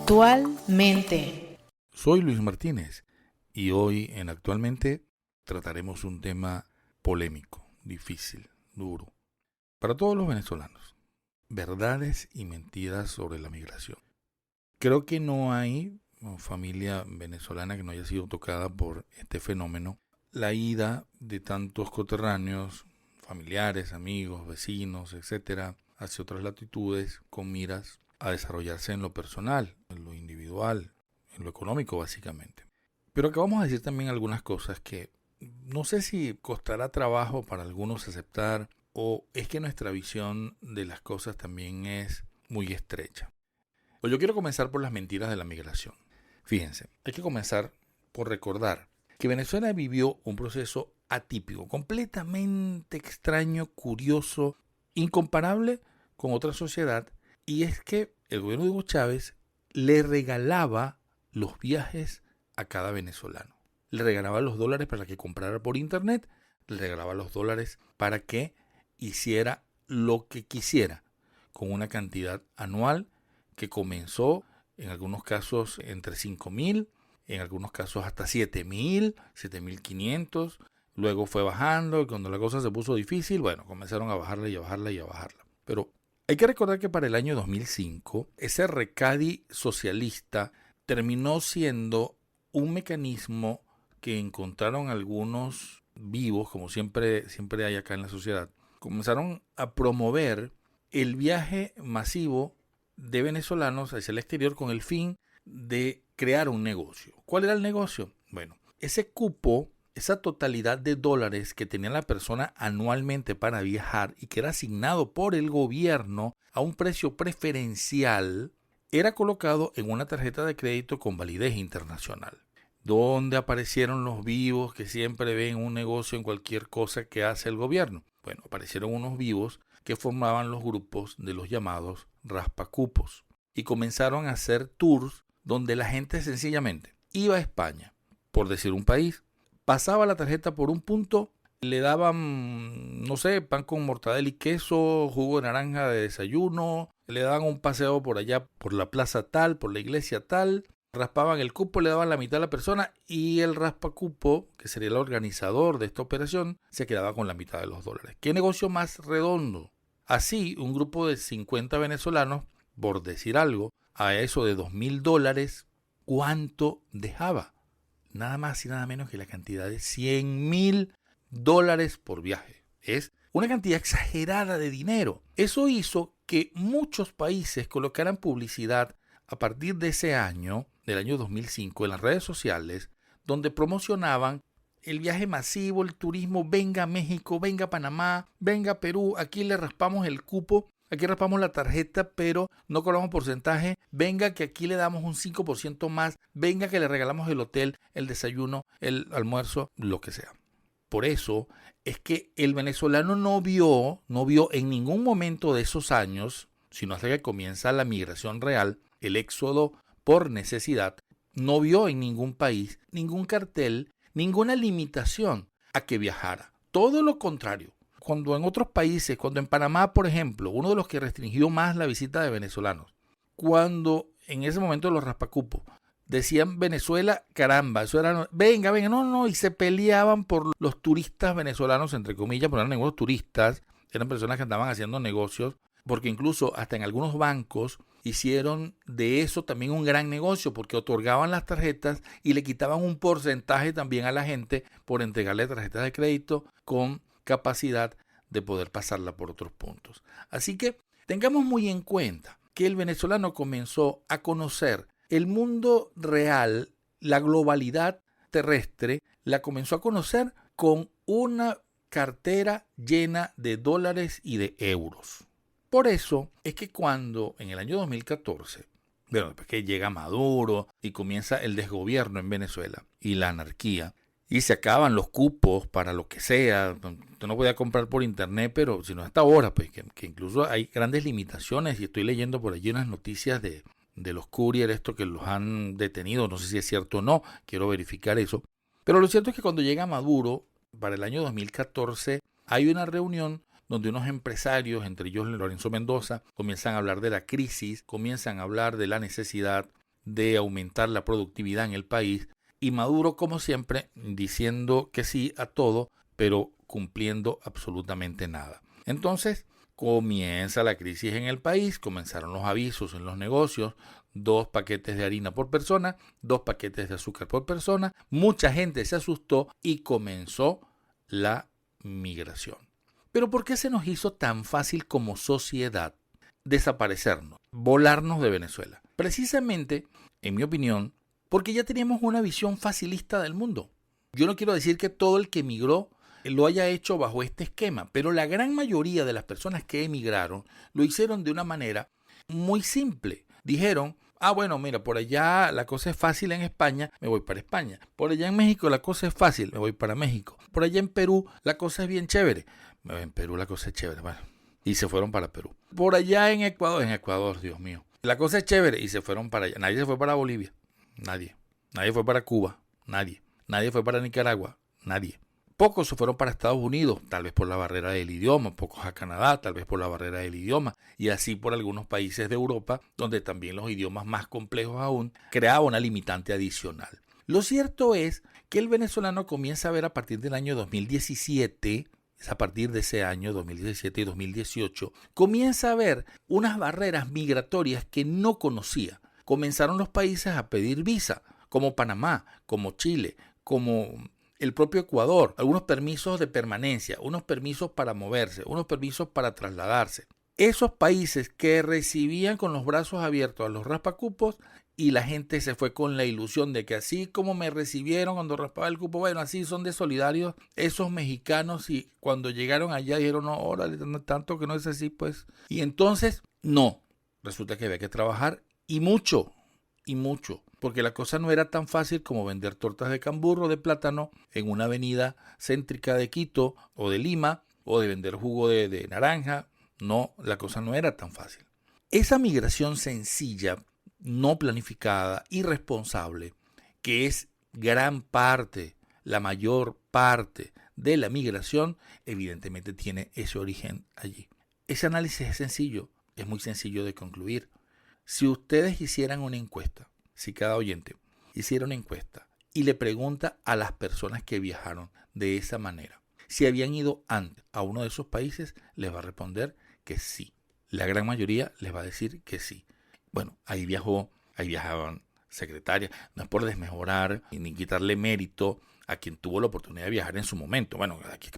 Actualmente. Soy Luis Martínez y hoy en Actualmente trataremos un tema polémico, difícil, duro, para todos los venezolanos. Verdades y mentiras sobre la migración. Creo que no hay familia venezolana que no haya sido tocada por este fenómeno. La ida de tantos coterráneos, familiares, amigos, vecinos, etcétera, hacia otras latitudes con miras a desarrollarse en lo personal, en lo individual, en lo económico básicamente. Pero acá vamos a decir también algunas cosas que no sé si costará trabajo para algunos aceptar o es que nuestra visión de las cosas también es muy estrecha. Pues yo quiero comenzar por las mentiras de la migración. Fíjense, hay que comenzar por recordar que Venezuela vivió un proceso atípico, completamente extraño, curioso, incomparable con otra sociedad, y es que el gobierno de Hugo Chávez le regalaba los viajes a cada venezolano. Le regalaba los dólares para que comprara por internet, le regalaba los dólares para que hiciera lo que quisiera, con una cantidad anual que comenzó en algunos casos entre 5.000, en algunos casos hasta 7.000, 7.500, luego fue bajando y cuando la cosa se puso difícil, bueno, comenzaron a bajarla y a bajarla y a bajarla. Pero hay que recordar que para el año 2005, ese recadi socialista terminó siendo un mecanismo que encontraron algunos vivos, como siempre hay acá en la sociedad, comenzaron a promover el viaje masivo de venezolanos hacia el exterior con el fin de crear un negocio. ¿Cuál era el negocio? Bueno, ese cupo, esa totalidad de dólares que tenía la persona anualmente para viajar y que era asignado por el gobierno a un precio preferencial, era colocado en una tarjeta de crédito con validez internacional. ¿Dónde aparecieron los vivos que siempre ven un negocio en cualquier cosa que hace el gobierno? Bueno, aparecieron unos vivos que formaban los grupos de los llamados raspacupos y comenzaron a hacer tours donde la gente sencillamente iba a España, por decir un país, pasaba la tarjeta por un punto, le daban, no sé, pan con mortadela y queso, jugo de naranja de desayuno, le daban un paseo por allá, por la plaza tal, por la iglesia tal, raspaban el cupo, le daban la mitad a la persona y el raspacupo, que sería el organizador de esta operación, se quedaba con la mitad de los dólares. ¿Qué negocio más redondo? Así, un grupo de 50 venezolanos, por decir algo, a eso de $2.000, ¿cuánto dejaba? Nada más y nada menos que la cantidad de $100.000 por viaje. Es una cantidad exagerada de dinero. Eso hizo que muchos países colocaran publicidad a partir de ese año, del año 2005, en las redes sociales, donde promocionaban el viaje masivo, el turismo, venga a México, venga a Panamá, venga a Perú, aquí le raspamos el cupo, aquí raspamos la tarjeta, pero no cobramos porcentaje, venga que aquí le damos un 5% más, venga que le regalamos el hotel, el desayuno, el almuerzo, lo que sea. Por eso es que el venezolano no vio en ningún momento de esos años, sino hasta que comienza la migración real, el éxodo por necesidad, no vio en ningún país ningún cartel, ninguna limitación a que viajara. Todo lo contrario. Cuando en otros países, cuando en Panamá, por ejemplo, uno de los que restringió más la visita de venezolanos, cuando en ese momento los raspacupos decían Venezuela, caramba, eso era, venga, no, y se peleaban por los turistas venezolanos, entre comillas, porque eran negocios turistas, eran personas que andaban haciendo negocios, porque incluso hasta en algunos bancos hicieron de eso también un gran negocio, porque otorgaban las tarjetas y le quitaban un porcentaje también a la gente por entregarle tarjetas de crédito con capacidad de poder pasarla por otros puntos. Así que tengamos muy en cuenta que el venezolano comenzó a conocer el mundo real, la globalidad terrestre, la comenzó a conocer con una cartera llena de dólares y de euros. Por eso es que cuando en el año 2014, bueno, después que llega Maduro y comienza el desgobierno en Venezuela y la anarquía, y se acaban los cupos para lo que sea, usted no podía comprar por internet, pero sino hasta ahora, pues que incluso hay grandes limitaciones y estoy leyendo por allí unas noticias de los courier, esto que los han detenido, no sé si es cierto o no, quiero verificar eso. Pero lo cierto es que cuando llega Maduro, para el año 2014, hay una reunión donde unos empresarios, entre ellos Lorenzo Mendoza, comienzan a hablar de la crisis, comienzan a hablar de la necesidad de aumentar la productividad en el país, y Maduro, como siempre, diciendo que sí a todo, pero cumpliendo absolutamente nada. Entonces, comienza la crisis en el país, comenzaron los avisos en los negocios, 2 paquetes de harina por persona, 2 paquetes de azúcar por persona, mucha gente se asustó y comenzó la migración. Pero ¿por qué se nos hizo tan fácil como sociedad desaparecernos, volarnos de Venezuela? Precisamente, en mi opinión, porque ya teníamos una visión facilista del mundo. Yo no quiero decir que todo el que emigró lo haya hecho bajo este esquema, pero la gran mayoría de las personas que emigraron lo hicieron de una manera muy simple. Dijeron, bueno, mira, por allá la cosa es fácil en España, me voy para España. Por allá en México la cosa es fácil, me voy para México. Por allá en Perú la cosa es bien chévere. En Perú la cosa es chévere, bueno. Y se fueron para Perú. Por allá en Ecuador, Dios mío. La cosa es chévere y se fueron para allá. Nadie se fue para Bolivia. Nadie. Nadie fue para Cuba. Nadie. Nadie fue para Nicaragua. Nadie. Pocos se fueron para Estados Unidos, tal vez por la barrera del idioma, pocos a Canadá, tal vez por la barrera del idioma, y así por algunos países de Europa, donde también los idiomas más complejos aún creaban una limitante adicional. Lo cierto es que el venezolano comienza a ver a partir del año 2017, es a partir de ese año 2017 y 2018, comienza a ver unas barreras migratorias que no conocía. Comenzaron los países a pedir visa, como Panamá, como Chile, como el propio Ecuador, algunos permisos de permanencia, unos permisos para moverse, unos permisos para trasladarse. Esos países que recibían con los brazos abiertos a los raspacupos, y la gente se fue con la ilusión de que así como me recibieron cuando raspaba el cupo, bueno, así son de solidarios esos mexicanos, y cuando llegaron allá dijeron, no, órale, tanto que no es así, pues. Y entonces, no, resulta que había que trabajar y mucho, porque la cosa no era tan fácil como vender tortas de cambur o de plátano en una avenida céntrica de Quito o de Lima, o de vender jugo de naranja. No, la cosa no era tan fácil. Esa migración sencilla, no planificada, irresponsable, que es gran parte, la mayor parte de la migración, evidentemente tiene ese origen allí. Ese análisis es sencillo, es muy sencillo de concluir. Si ustedes hicieran una encuesta, si cada oyente hiciera una encuesta y le pregunta a las personas que viajaron de esa manera, si habían ido antes a uno de esos países, les va a responder que sí. La gran mayoría les va a decir que sí. Bueno, ahí viajaban secretarias. No es por desmejorar ni quitarle mérito a quien tuvo la oportunidad de viajar en su momento. Bueno, aquí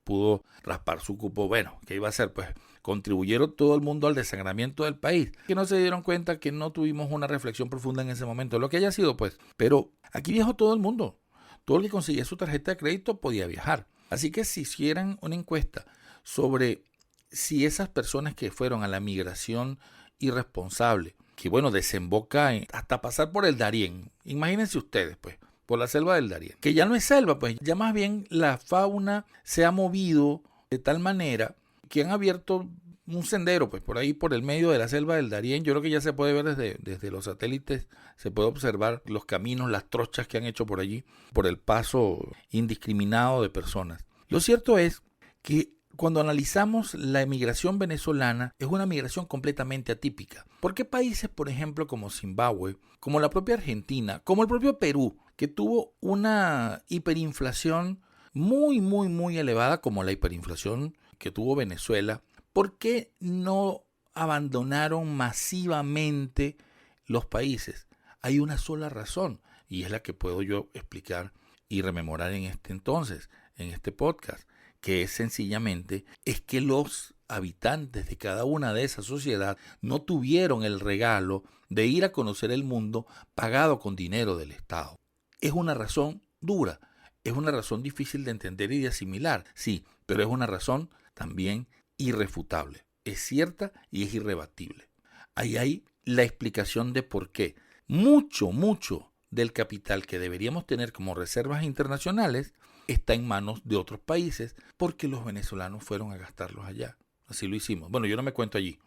pudo raspar su cupo. Bueno, ¿qué iba a hacer? Pues contribuyeron todo el mundo al desangramiento del país, que no se dieron cuenta que no tuvimos una reflexión profunda en ese momento, lo que haya sido, pues. Pero aquí viajó todo el mundo. Todo el que conseguía su tarjeta de crédito podía viajar. Así que si hicieran una encuesta sobre si esas personas que fueron a la migración irresponsable, que bueno, desemboca hasta pasar por el Darién, imagínense ustedes, pues, por la selva del Darién, que ya no es selva, pues ya más bien la fauna se ha movido de tal manera que han abierto un sendero, pues por ahí, por el medio de la selva del Darién. Yo creo que ya se puede ver desde los satélites, se puede observar los caminos, las trochas que han hecho por allí, por el paso indiscriminado de personas. Lo cierto es que cuando analizamos la emigración venezolana, es una migración completamente atípica. ¿Por qué países, por ejemplo, como Zimbabue, como la propia Argentina, como el propio Perú, que tuvo una hiperinflación muy elevada, como la hiperinflación que tuvo Venezuela, por qué no abandonaron masivamente los países? Hay una sola razón, y es la que puedo yo explicar y rememorar en este podcast, que es sencillamente que los habitantes de cada una de esas sociedades no tuvieron el regalo de ir a conocer el mundo pagado con dinero del Estado. Es una razón dura, es una razón difícil de entender y de asimilar, sí, pero es una razón también irrefutable, es cierta y es irrebatible. Ahí hay la explicación de por qué mucho del capital que deberíamos tener como reservas internacionales está en manos de otros países, porque los venezolanos fueron a gastarlos allá. Así lo hicimos. Bueno, yo no me cuento allí.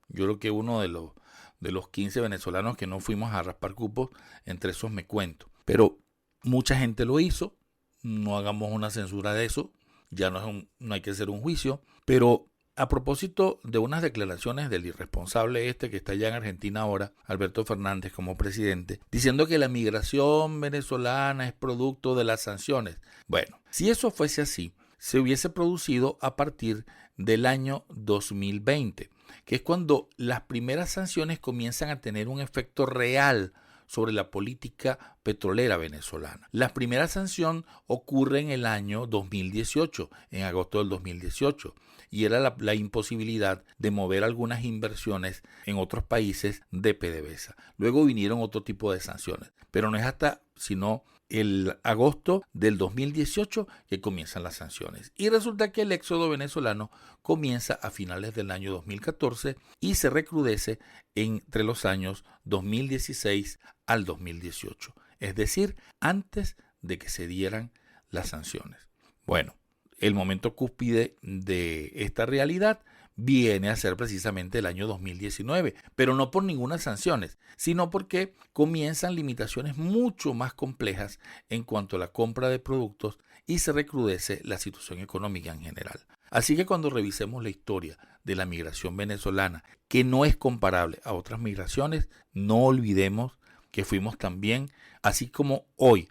Yo creo que uno de los 15 venezolanos que no fuimos a raspar cupos, entre esos me cuento. Pero mucha gente lo hizo. No hagamos una censura de eso. Ya no hay que hacer un juicio. Pero a propósito de unas declaraciones del irresponsable que está allá en Argentina ahora, Alberto Fernández como presidente, diciendo que la migración venezolana es producto de las sanciones. Bueno, si eso fuese así, se hubiese producido a partir del año 2020, que es cuando las primeras sanciones comienzan a tener un efecto real sobre la política petrolera venezolana. La primera sanción ocurre en el año 2018, en agosto del 2018, y era la imposibilidad de mover algunas inversiones en otros países de PDVSA. Luego vinieron otro tipo de sanciones, pero no es hasta sino el agosto del 2018 que comienzan las sanciones. Y resulta que el éxodo venezolano comienza a finales del año 2014 y se recrudece entre los años 2016 al 2018, es decir, antes de que se dieran las sanciones. Bueno, el momento cúspide de esta realidad viene a ser precisamente el año 2019, pero no por ninguna sanciones, sino porque comienzan limitaciones mucho más complejas en cuanto a la compra de productos y se recrudece la situación económica en general. Así que cuando revisemos la historia de la migración venezolana, que no es comparable a otras migraciones, no olvidemos que fuimos también, así como hoy,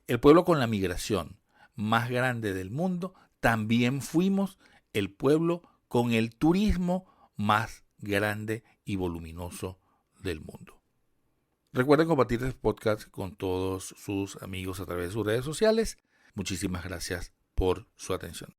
el pueblo con la migración más grande del mundo, también fuimos el pueblo con el turismo más grande y voluminoso del mundo. Recuerden compartir este podcast con todos sus amigos a través de sus redes sociales. Muchísimas gracias por su atención.